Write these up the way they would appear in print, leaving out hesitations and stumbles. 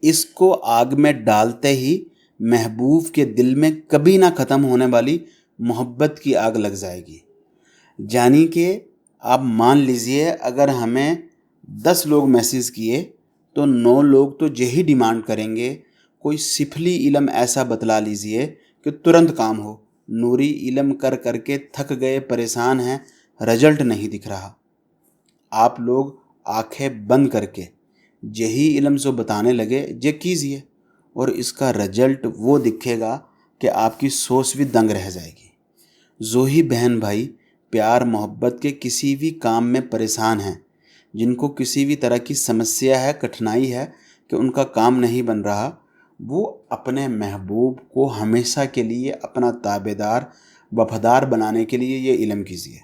इसको आग में डालते ही महबूब के दिल में कभी ना ख़त्म होने वाली मोहब्बत की आग लग जाएगी। यानी कि आप मान लीजिए, अगर हमें 10 लोग मैसेज किए तो 9 लोग तो यही डिमांड करेंगे, कोई सिफली इल्म ऐसा बतला लीजिए कि तुरंत काम हो। नूरी इल्म कर करके थक गए, परेशान हैं, रिजल्ट नहीं दिख रहा। आप लोग आंखें बंद करके यही इल्म जो बताने लगे ये कीजिए, और इसका रिजल्ट वो दिखेगा कि आपकी सोच भी दंग रह जाएगी। जो ही बहन भाई प्यार मोहब्बत के किसी भी काम में परेशान हैं, जिनको किसी भी तरह की समस्या है, कठिनाई है कि उनका काम नहीं बन रहा, वो अपने महबूब को हमेशा के लिए अपना ताबेदार वफादार बनाने के लिए ये इल्म कीजिए।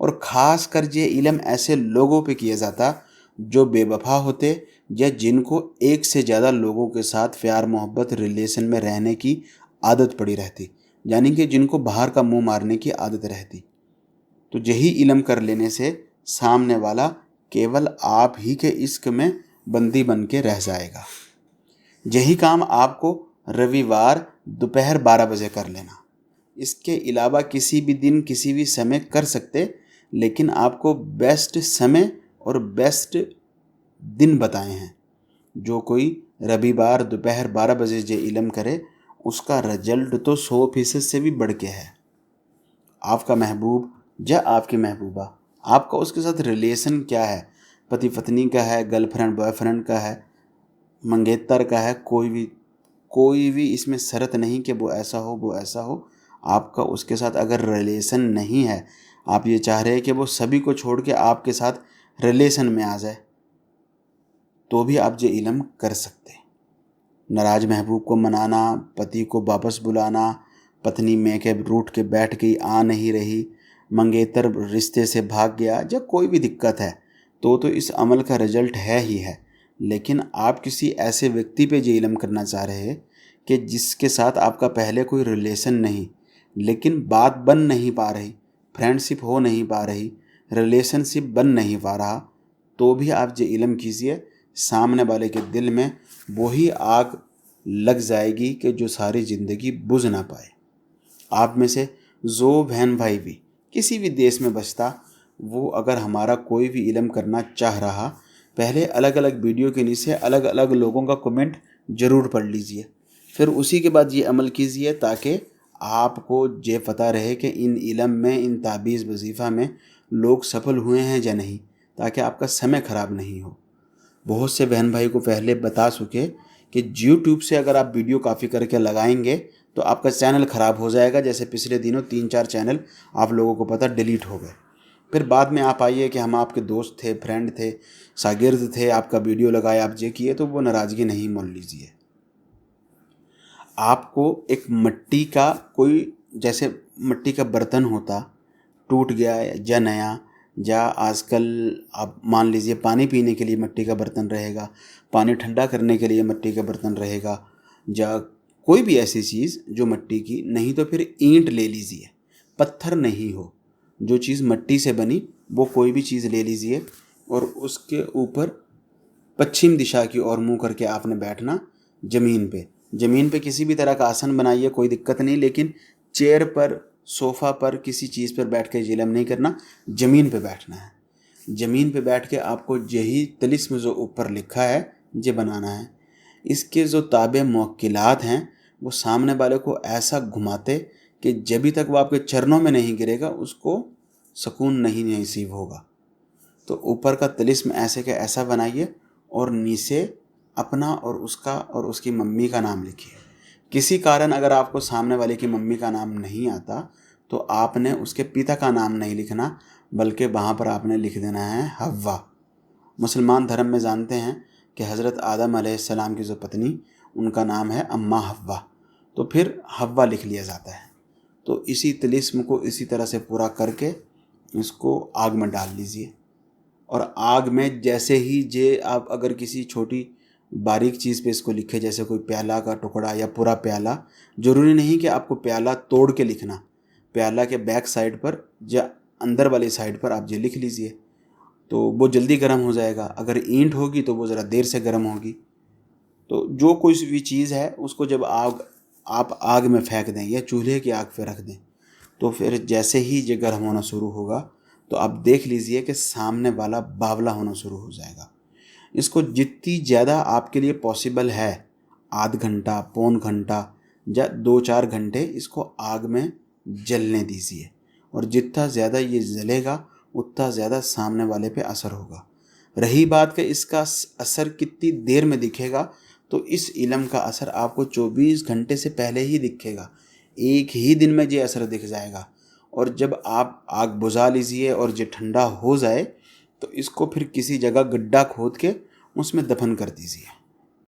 और ख़ास कर ये इल्म ऐसे लोगों पे किया जाता जो बेवफा होते, या जिनको एक से ज़्यादा लोगों के साथ प्यार मोहब्बत रिलेशन में रहने की आदत पड़ी रहती, यानी कि जिनको बाहर का मुंह मारने की आदत रहती। तो यही इल्म कर लेने से सामने वाला केवल आप ही के इश्क में बंदी बन के रह जाएगा। यही काम आपको रविवार दोपहर 12 बजे कर लेना। इसके अलावा किसी भी दिन किसी भी समय कर सकते, लेकिन आपको बेस्ट समय और बेस्ट दिन बताए हैं। जो कोई रविवार दोपहर 12 बजे जे इल्म करे, उसका रिजल्ट तो 100% से भी बढ़ के है। आपका महबूब या आपकी महबूबा, आपका उसके साथ रिलेशन क्या है, पति पत्नी का है, गर्लफ्रेंड बॉयफ्रेंड का है, मंगेतर का है, कोई भी इसमें शर्त नहीं कि वो ऐसा हो वो ऐसा हो। आपका उसके साथ अगर रिलेशन नहीं है, आप ये चाह रहे हैं कि वो सभी को छोड़ के आपके साथ रिलेशन में आ जाए, तो भी आप ये इल्म कर सकते हैं। नाराज महबूब को मनाना, पति को वापस बुलाना, पत्नी में के रूठ के बैठ गई, आ नहीं रही, मंगेतर रिश्ते से भाग गया, या कोई भी दिक्कत है, तो इस अमल का रिजल्ट है ही है। लेकिन आप किसी ऐसे व्यक्ति पे ये इल्म करना चाह रहे हैं कि जिसके साथ आपका पहले कोई रिलेशन नहीं, लेकिन बात बन नहीं पा रही, फ्रेंडशिप हो नहीं पा रही, रिलेशनशिप बन नहीं पा रहा, तो भी आप ये इल्म कीजिए। सामने वाले के दिल में वही आग लग जाएगी कि जो सारी ज़िंदगी बुझ ना पाए। आप में से जो बहन भाई भी किसी भी देश में बसता, वो अगर हमारा कोई भी इल्म करना चाह रहा, पहले अलग अलग वीडियो के नीचे अलग अलग लोगों का कमेंट ज़रूर पढ़ लीजिए, फिर उसी के बाद ये अमल कीजिए, ताकि आपको ये पता रहे कि इन इल्म में, इन ताबीज़ वजीफ़ा में लोग सफल हुए हैं या नहीं, ताकि आपका समय ख़राब नहीं हो। बहुत से बहन भाई को पहले बता चुके कि यूट्यूब से अगर आप वीडियो कॉपी करके लगाएंगे तो आपका चैनल ख़राब हो जाएगा। जैसे पिछले दिनों 3-4 चैनल आप लोगों को पता डिलीट हो गए। फिर बाद में आप आइए कि हम आपके दोस्त थे, फ्रेंड थे, शागिर्द थे, आपका वीडियो लगाए, आप ये किए, तो वो नाराज़गी नहीं मोल लीजिए। आपको एक मिट्टी का कोई, जैसे मिट्टी का बर्तन होता, टूट गया या नया, या आजकल आप मान लीजिए पानी पीने के लिए मिट्टी का बर्तन रहेगा, पानी ठंडा करने के लिए मिट्टी का बर्तन रहेगा, या कोई भी ऐसी चीज़ जो मिट्टी की नहीं, तो फिर ईंट ले लीजिए, पत्थर नहीं हो, जो चीज़ मिट्टी से बनी वो कोई भी चीज़ ले लीजिए, और उसके ऊपर पश्चिम दिशा की ओर मुंह करके आपने बैठना। ज़मीन पे किसी भी तरह का आसन बनाइए, कोई दिक्कत नहीं, लेकिन चेयर पर, सोफ़ा पर, किसी चीज़ पर बैठ के जिलम नहीं करना, ज़मीन पे बैठना है। ज़मीन पे बैठ के आपको यही तिलिस्म जो ऊपर लिखा है ये बनाना है। इसके जो ताबे मुवक्किलात हैं, वो सामने वाले को ऐसा घुमाते कि जब तक वो आपके चरणों में नहीं गिरेगा उसको सुकून नहीं नसीब होगा। तो ऊपर का तिलिस्म ऐसे के ऐसा बनाइए, और नीचे अपना और उसका और उसकी मम्मी का नाम लिखिए। किसी कारण अगर आपको सामने वाले की मम्मी का नाम नहीं आता, तो आपने उसके पिता का नाम नहीं लिखना, बल्कि वहाँ पर आपने लिख देना है हव्वा। मुसलमान धर्म में जानते हैं कि हज़रत आदम अलैहिस्सलाम की जो पत्नी, उनका नाम है अम्मा हव्वा, तो फिर हव्वा लिख लिया जाता है। तो इसी तिलिस्म को इसी तरह से पूरा करके इसको आग में डाल लीजिए, और आग में जैसे ही जे आप अगर किसी छोटी बारीक चीज़ पे इसको लिखे, जैसे कोई प्याला का टुकड़ा या पूरा प्याला, ज़रूरी नहीं कि आपको प्याला तोड़ के लिखना, प्याला के बैक साइड पर या अंदर वाली साइड पर आप ये लिख लीजिए, तो वो जल्दी गर्म हो जाएगा। अगर ईंट होगी तो वो ज़रा देर से गर्म होगी। तो जो कोई भी चीज़ है उसको जब आप आग में फेंक दें या चूल्हे की आग पे रख दें, तो फिर जैसे ही ये गर्म होना शुरू होगा तो आप देख लीजिए कि सामने वाला बावला होना शुरू हो जाएगा। इसको जितनी ज़्यादा आपके लिए पॉसिबल है, आध घंटा, पौन घंटा या 2-4 घंटे इसको आग में जलने दीजिए, और जितना ज़्यादा ये जलेगा उतना ज़्यादा सामने वाले पे असर होगा। रही बात कि इसका असर कितनी देर में दिखेगा, तो इस इल्म का असर आपको 24 घंटे से पहले ही दिखेगा। एक ही दिन में ये असर दिख जाएगा। और जब आप आग बुझा लीजिए और ये ठंडा हो जाए तो इसको फिर किसी जगह गड्ढा खोद के उसमें दफन कर दीजिए।